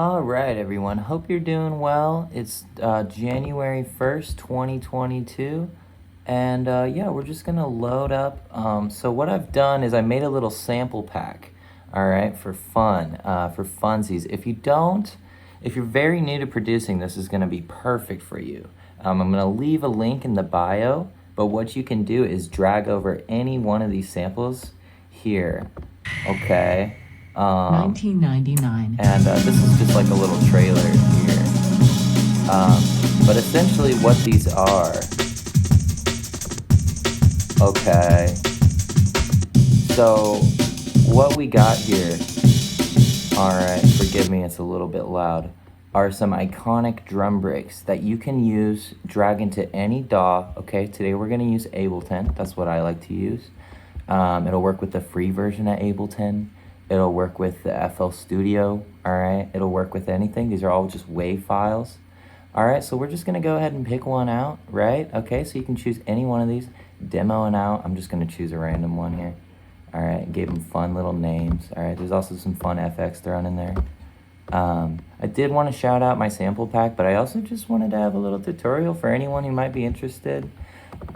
All right, everyone. Hope you're doing well. It's January 1st, 2022. And yeah, we're just going to load up. So what I've done is I made a little sample pack, all right, for fun, for funsies. If you're very new to producing, this is going to be perfect for you. I'm going to leave a link in the bio, but what you can do is drag over any one of these samples here, okay? 1999. And this is just like a little trailer here. But essentially what these are, okay, so what we got here, all right, forgive me, it's a little bit loud, are some iconic drum breaks that you can use, drag into any DAW, okay? Today we're gonna use Ableton, that's what I like to use. It'll work with the free version of Ableton. It'll work with the FL Studio, all right? It'll work with anything. These are all just WAV files. All right, so we're just gonna go ahead and pick one out, right? Okay, so you can choose any one of these. Demoing out, I'm just gonna choose a random one here. All right, gave them fun little names. All right, there's also some fun FX thrown in there. I did want to shout out my sample pack, but I also just wanted to have a little tutorial for anyone who might be interested.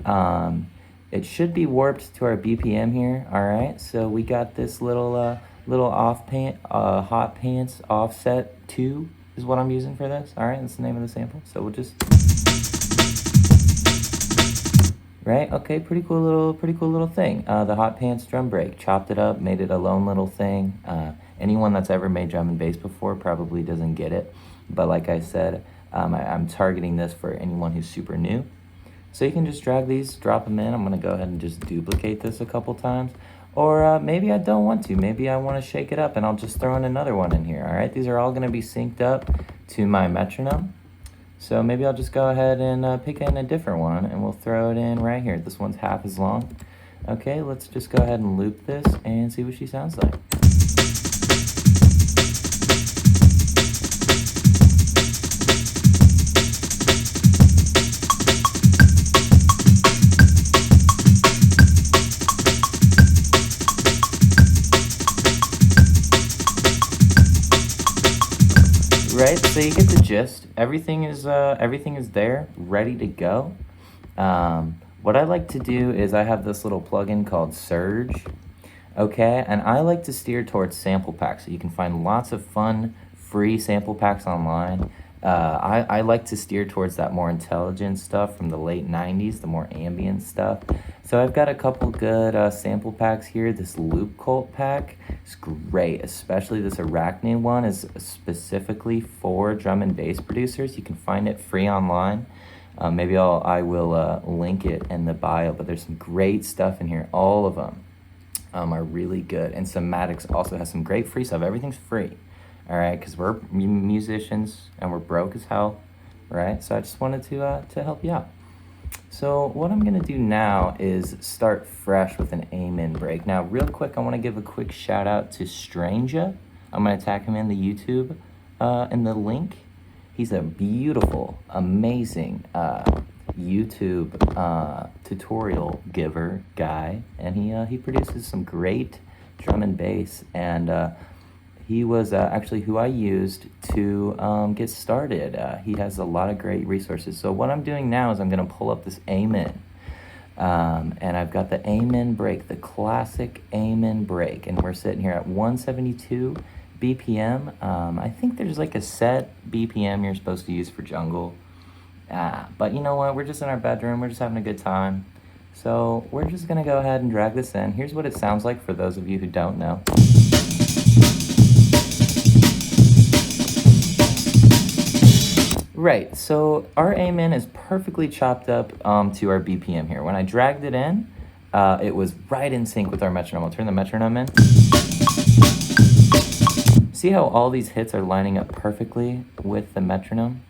It should be warped to our BPM here, all right? So we got this little hot pants offset 2 is what I'm using for this. All right, that's the name of the sample. So we'll just, right? Okay, pretty cool little thing. The hot pants drum break, chopped it up, made it a lone little thing. Anyone that's ever made drum and bass before probably doesn't get it. But like I said, I'm targeting this for anyone who's super new. So you can just drag these, drop them in. I'm gonna go ahead and just duplicate this a couple times. Or maybe I don't want to. Maybe I want to shake it up and I'll just throw in another one in here, all right? These are all gonna be synced up to my metronome. So maybe I'll just go ahead and pick in a different one and we'll throw it in right here. This one's half as long. Okay, let's just go ahead and loop this and see what she sounds like. Right, so you get the gist. Everything is there, ready to go. What I like to do is I have this little plugin called Surge, okay? And I like to steer towards sample packs. So you can find lots of fun, free sample packs online. I like to steer towards that more intelligent stuff from the late 90s, the more ambient stuff. So I've got a couple good sample packs here. This Loop Cult pack is great, especially this Arachne one is specifically for drum and bass producers. You can find it free online. Maybe I will link it in the bio, but there's some great stuff in here. All of them are really good. And Somatics also has some great free stuff. Everything's free. All right, because we're musicians and we're broke as hell, right? So I just wanted to help you out. So what I'm gonna do now is start fresh with an amen break. Now, real quick, I want to give a quick shout out to Stranger. I'm gonna tag him in the YouTube in the link. He's a beautiful, amazing YouTube tutorial giver guy, and he produces some great drum and bass and. He was actually who I used to get started. He has a lot of great resources. So what I'm doing now is I'm gonna pull up this Amen. And I've got the Amen break, the classic Amen break. And we're sitting here at 172 BPM. I think there's like a set BPM you're supposed to use for jungle. But you know what, we're just in our bedroom, we're just having a good time. So we're just gonna go ahead and drag this in. Here's what it sounds like for those of you who don't know. Right, so our Amen is perfectly chopped up to our BPM here. When I dragged it in, it was right in sync with our metronome. I'll turn the metronome in. See how all these hits are lining up perfectly with the metronome?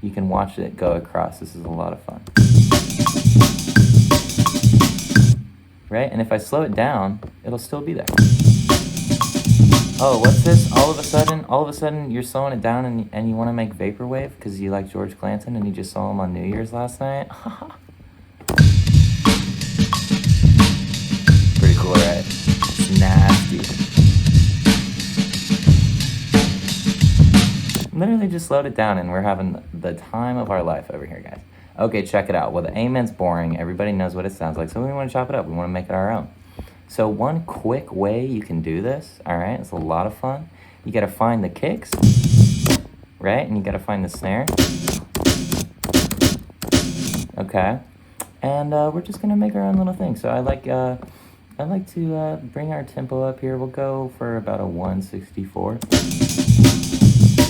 You can watch it go across. This is a lot of fun. Right, and if I slow it down, it'll still be there. Oh, what's this? All of a sudden, you're slowing it down and you want to make Vaporwave because you like George Clanton and you just saw him on New Year's last night? Pretty cool, right? It's nasty. Literally just slowed it down, and we're having the time of our life over here, guys. Okay, check it out. Well, the amen's boring. Everybody knows what it sounds like, so we want to chop it up. We want to make it our own. So one quick way you can do this, all right, it's a lot of fun. You got to find the kicks, right? And you got to find the snare. Okay. And we're just going to make our own little thing. So I like to bring our tempo up here. We'll go for about a 164.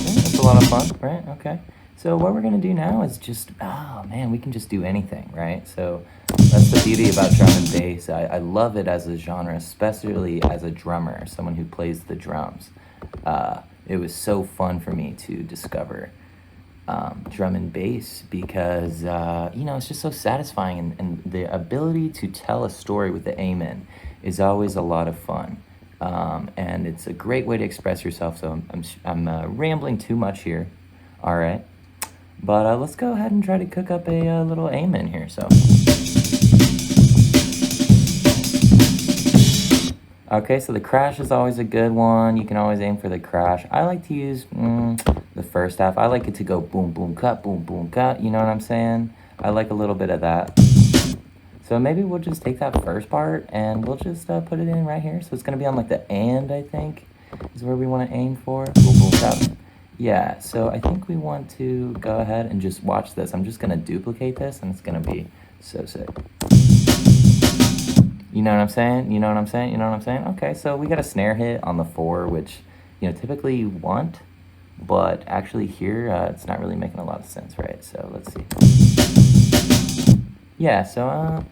That's a lot of fun, right? Okay. So what we're going to do now is just, oh man, we can just do anything, right? So that's the beauty about drum and bass. I love it as a genre, especially as a drummer, someone who plays the drums. It was so fun for me to discover drum and bass because, it's just so satisfying, and the ability to tell a story with the amen is always a lot of fun. And it's a great way to express yourself, so I'm rambling too much here, all right? But let's go ahead and try to cook up a little amen here, so. Okay, so the crash is always a good one. You can always aim for the crash. I like to use the first half. I like it to go boom, boom, cut, you know what I'm saying? I like a little bit of that. So maybe we'll just take that first part and we'll just put it in right here. So it's gonna be on like the and, I think, is where we wanna aim for. Boom, boom, cut. Yeah, so I think we want to go ahead and just watch this. I'm just gonna duplicate this and it's gonna be so sick. You know what I'm saying? You know what I'm saying? You know what I'm saying? Okay, so we got a snare hit on the 4, which, typically you want, but actually here, it's not really making a lot of sense, right? So let's see. Yeah, so,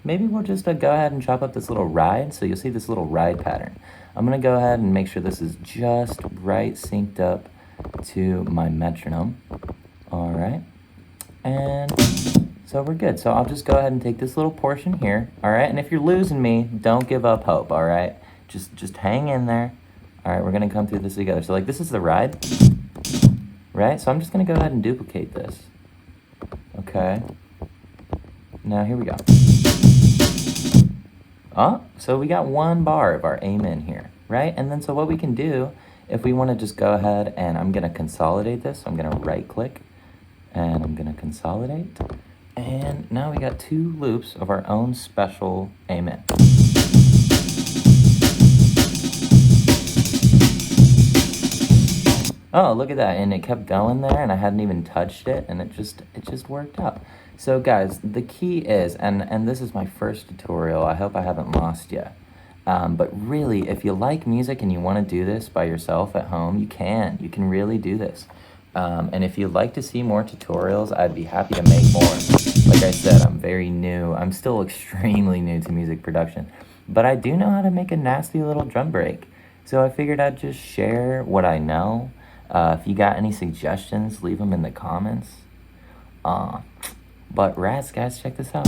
maybe we'll just go ahead and chop up this little ride. So you'll see this little ride pattern. I'm gonna go ahead and make sure this is just right synced up to my metronome. All right, and so we're good. So I'll just go ahead and take this little portion here, all right? And if you're losing me, don't give up hope, all right? Just hang in there. All right, we're gonna come through this together. So like this is the ride, right? So I'm just gonna go ahead and duplicate this. Okay. Now here we go. Oh, so we got 1 bar of our amen here, right? And then so what we can do, if we wanna just go ahead and I'm gonna consolidate this, so I'm gonna right click and I'm gonna consolidate. And now we got 2 loops of our own special amen. Oh, look at that, and it kept going there and I hadn't even touched it and it just worked out. So guys, the key is, and this is my first tutorial, I hope I haven't lost you. But really, if you like music and you want to do this by yourself at home, you can really do this. And if you'd like to see more tutorials, I'd be happy to make more. Like I said, I'm very new. I'm still extremely new to music production, but I do know how to make a nasty little drum break. So I figured I'd just share what I know. If you got any suggestions, leave them in the comments. But rats, guys, check this out.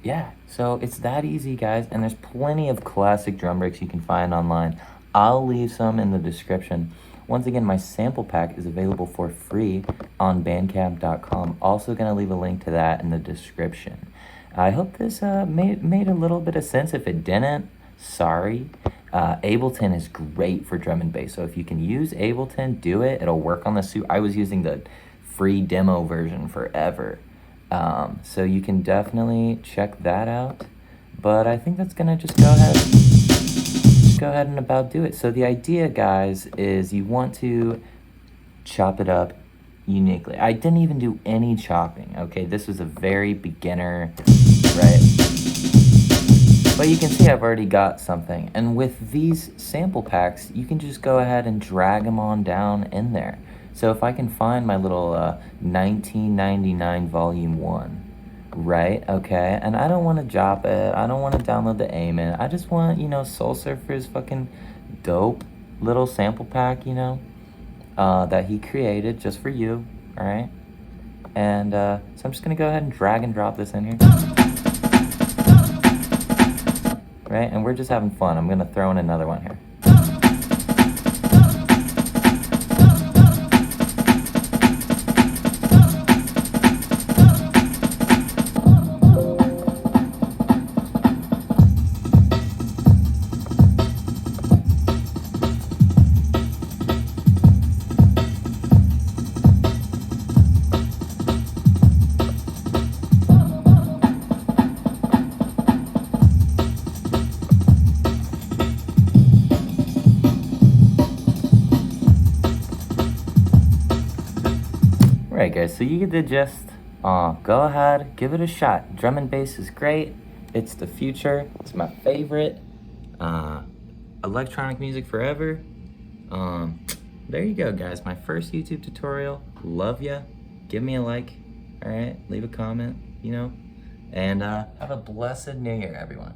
Yeah, so it's that easy, guys, and there's plenty of classic drum breaks you can find online. I'll leave some in the description. Once again, my sample pack is available for free on bandcamp.com. Also gonna leave a link to that in the description. I hope this made a little bit of sense. If it didn't, sorry. Ableton is great for drum and bass, so if you can use Ableton, do it. It'll work on the suit. I was using the free demo version forever. So you can definitely check that out. But I think that's gonna just go ahead and about do it. So the idea, guys, is you want to chop it up uniquely. I didn't even do any chopping, okay? This was a very beginner, right? But you can see I've already got something. And with these sample packs, you can just go ahead and drag them on down in there. So if I can find my little 1999 volume 1, right? Okay, and I don't want to drop it. I don't want to download the Amen. I just want, Soul Surfer's fucking dope little sample pack, that he created just for you, all right? And so I'm just gonna go ahead and drag and drop this in here. Right, and we're just having fun. I'm gonna throw in another one here. guys, so you get the gist. Go ahead, give it a shot. Drum and bass is great. It's the future. It's my favorite. Electronic music forever. There you go, guys. My first YouTube tutorial. Love ya. Give me a like. All right, leave a comment, you know. And have a blessed New Year, everyone.